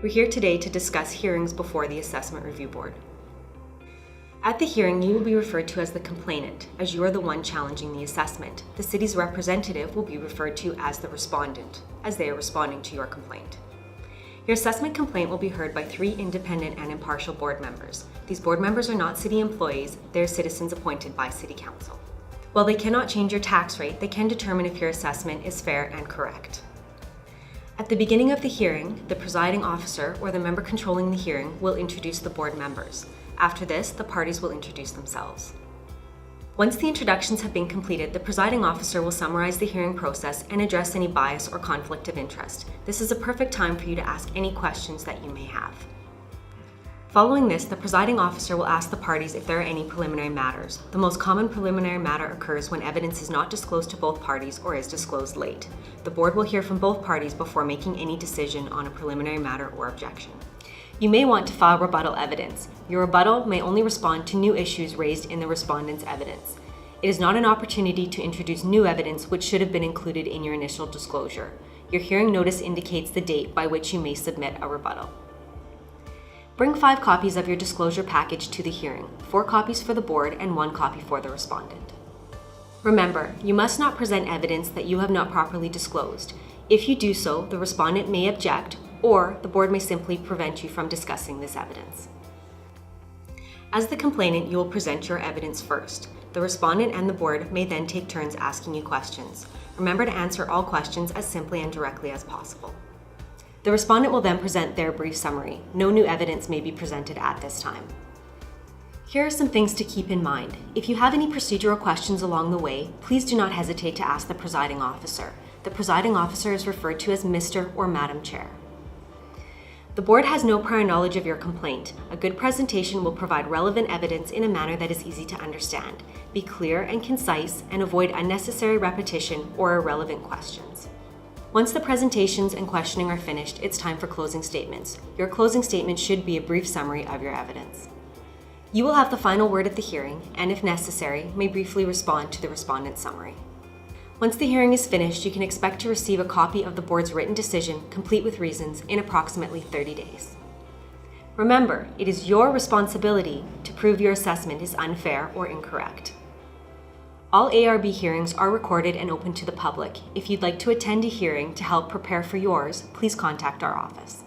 We're here today to discuss hearings before the Assessment Review Board. At the hearing, you will be referred to as the complainant, as you are the one challenging the assessment. The city's representative will be referred to as the respondent, as they are responding to your complaint. Your assessment complaint will be heard by 3 independent and impartial board members. These board members are not city employees, they're citizens appointed by City Council. While they cannot change your tax rate, they can determine if your assessment is fair and correct. At the beginning of the hearing, the presiding officer or the member controlling the hearing will introduce the board members. After this, the parties will introduce themselves. Once the introductions have been completed, the presiding officer will summarize the hearing process and address any bias or conflict of interest. This is a perfect time for you to ask any questions that you may have. Following this, the presiding officer will ask the parties if there are any preliminary matters. The most common preliminary matter occurs when evidence is not disclosed to both parties or is disclosed late. The board will hear from both parties before making any decision on a preliminary matter or objection. You may want to file rebuttal evidence. Your rebuttal may only respond to new issues raised in the respondent's evidence. It is not an opportunity to introduce new evidence which should have been included in your initial disclosure. Your hearing notice indicates the date by which you may submit a rebuttal. Bring 5 copies of your disclosure package to the hearing, 4 copies for the board and 1 copy for the respondent. Remember, you must not present evidence that you have not properly disclosed. If you do so, the respondent may object, or the board may simply prevent you from discussing this evidence. As the complainant, you will present your evidence first. The respondent and the board may then take turns asking you questions. Remember to answer all questions as simply and directly as possible. The respondent will then present their brief summary. No new evidence may be presented at this time. Here are some things to keep in mind. If you have any procedural questions along the way, please do not hesitate to ask the presiding officer. The presiding officer is referred to as Mr. or Madam Chair. The board has no prior knowledge of your complaint. A good presentation will provide relevant evidence in a manner that is easy to understand. Be clear and concise and avoid unnecessary repetition or irrelevant questions. Once the presentations and questioning are finished, it's time for closing statements. Your closing statement should be a brief summary of your evidence. You will have the final word at the hearing, and if necessary, may briefly respond to the respondent's summary. Once the hearing is finished, you can expect to receive a copy of the board's written decision, complete with reasons, in approximately 30 days. Remember, it is your responsibility to prove your assessment is unfair or incorrect. All ARB hearings are recorded and open to the public. If you'd like to attend a hearing to help prepare for yours, please contact our office.